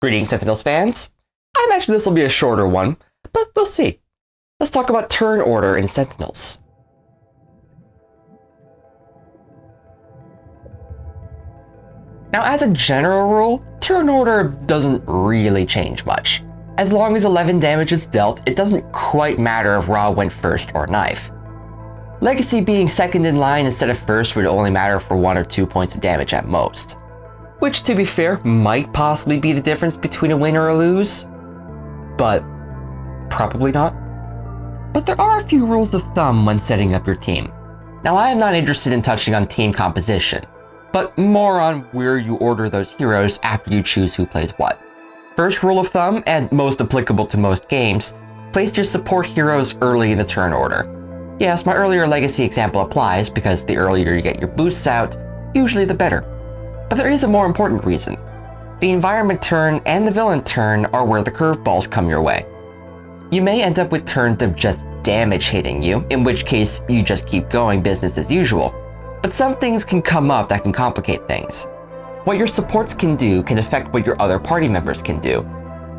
Greetings, Sentinels fans. I imagine this will be a shorter one, but we'll see. Let's talk about turn order in Sentinels. Now, as a general rule, turn order doesn't really change much. As long as 11 damage is dealt, it doesn't quite matter if Ra went first or Knife. Legacy being second in line instead of first would only matter for 1 or 2 points of damage at most. Which, to be fair, might possibly be the difference between a win or a lose, but probably not. But there are a few rules of thumb when setting up your team. Now, I am not interested in touching on team composition, but more on where you order those heroes after you choose who plays what. First rule of thumb, and most applicable to most games, place your support heroes early in the turn order. Yes, my earlier Legacy example applies because the earlier you get your boosts out, usually the better. But there is a more important reason. The environment turn and the villain turn are where the curveballs come your way. You may end up with turns of just damage hitting you, in which case you just keep going business as usual. But some things can come up that can complicate things. What your supports can do can affect what your other party members can do.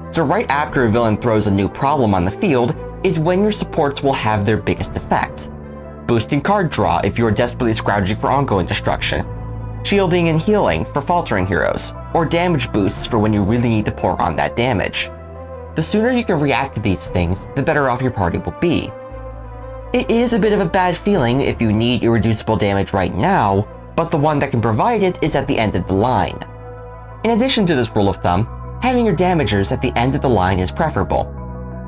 So right after a villain throws a new problem on the field is when your supports will have their biggest effect. Boosting card draw if you are desperately scrounging for ongoing destruction. Shielding and healing for faltering heroes, or damage boosts for when you really need to pour on that damage. The sooner you can react to these things, the better off your party will be. It is a bit of a bad feeling if you need irreducible damage right now, but the one that can provide it is at the end of the line. In addition to this rule of thumb, having your damagers at the end of the line is preferable.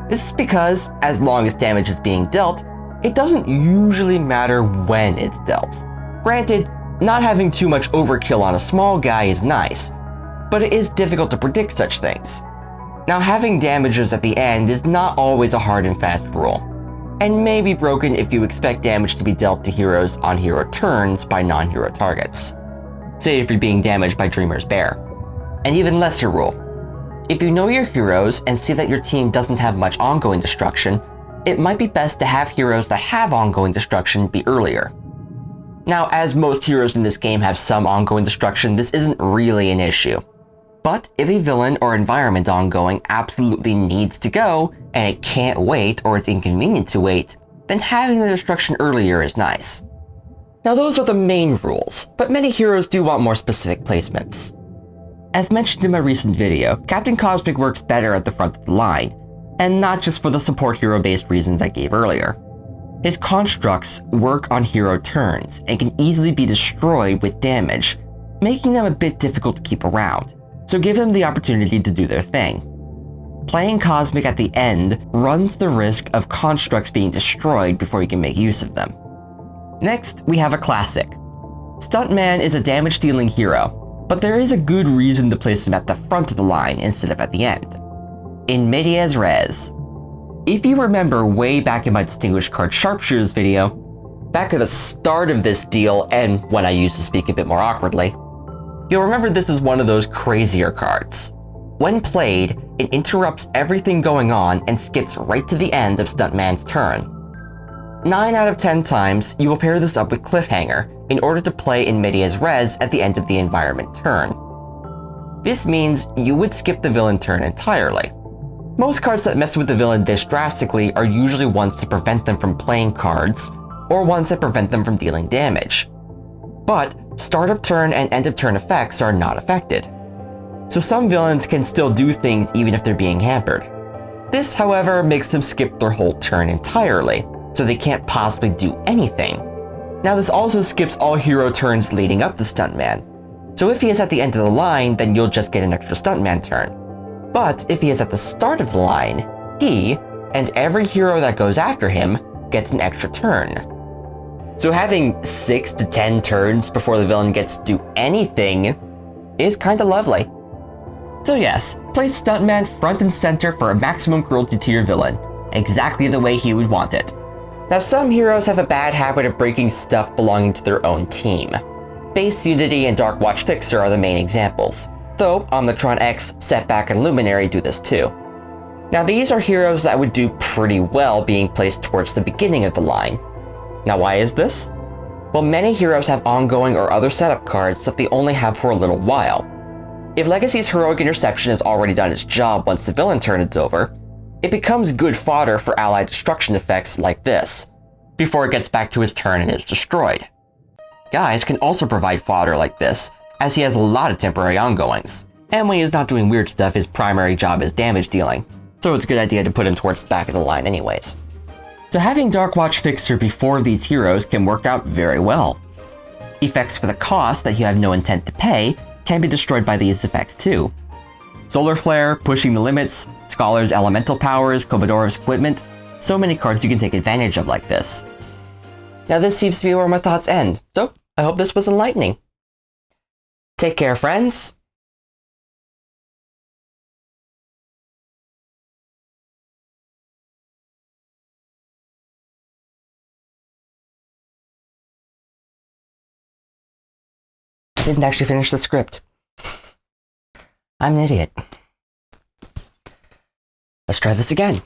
This is because, as long as damage is being dealt, it doesn't usually matter when it's dealt. Granted, not having too much overkill on a small guy is nice, but it is difficult to predict such things. Now, having damagers at the end is not always a hard and fast rule, and may be broken if you expect damage to be dealt to heroes on hero turns by non-hero targets. Say if you're being damaged by Dreamer's Bear. An even lesser rule. If you know your heroes and see that your team doesn't have much ongoing destruction, it might be best to have heroes that have ongoing destruction be earlier. Now, as most heroes in this game have some ongoing destruction, this isn't really an issue. But if a villain or environment ongoing absolutely needs to go, and it can't wait or it's inconvenient to wait, then having the destruction earlier is nice. Now, those are the main rules, but many heroes do want more specific placements. As mentioned in my recent video, Captain Cosmic works better at the front of the line, and not just for the support hero-based reasons I gave earlier. His constructs work on hero turns and can easily be destroyed with damage, making them a bit difficult to keep around, so give them the opportunity to do their thing. Playing Cosmic at the end runs the risk of constructs being destroyed before you can make use of them. Next, we have a classic. Stuntman is a damage-dealing hero, but there is a good reason to place him at the front of the line instead of at the end. In medias res. If you remember way back in my Distinguished Card Sharpshooters video, back at the start of this deal and when I used to speak a bit more awkwardly, you'll remember this is one of those crazier cards. When played, it interrupts everything going on and skips right to the end of Stuntman's turn. 9 out of 10 times, you will pair this up with Cliffhanger in order to play in medias res at the end of the environment turn. This means you would skip the villain turn entirely. Most cards that mess with the villain this drastically are usually ones to prevent them from playing cards, or ones that prevent them from dealing damage. But start of turn and end of turn effects are not affected. So some villains can still do things even if they're being hampered. This, however, makes them skip their whole turn entirely, so they can't possibly do anything. Now, this also skips all hero turns leading up to Stuntman. So if he is at the end of the line, then you'll just get an extra Stuntman turn. But if he is at the start of the line, he, and every hero that goes after him, gets an extra turn. So having 6 to 10 turns before the villain gets to do anything is kinda lovely. So yes, place Stuntman front and center for a maximum cruelty to your villain, exactly the way he would want it. Now, some heroes have a bad habit of breaking stuff belonging to their own team. Base Unity and Dark Watch Fixer are the main examples, though Omnitron X, Setback, and Luminary do this too. Now, these are heroes that would do pretty well being placed towards the beginning of the line. Now, why is this? Well, many heroes have ongoing or other setup cards that they only have for a little while. If Legacy's heroic interception has already done its job once the villain turn is over, it becomes good fodder for allied destruction effects like this, before it gets back to his turn and is destroyed. Guise can also provide fodder like this, as he has a lot of temporary ongoings, and when he's not doing weird stuff, his primary job is damage dealing, so it's a good idea to put him towards the back of the line anyways. So having Darkwatch Fixer before these heroes can work out very well. Effects with a cost that you have no intent to pay can be destroyed by these effects too. Solar Flare, Pushing the Limits, Scholar's Elemental Powers, Kobadorov's Equipment, so many cards you can take advantage of like this. Now this seems to be where my thoughts end, so I hope this was enlightening. Take care, friends. I didn't actually finish the script. I'm an idiot. Let's try this again.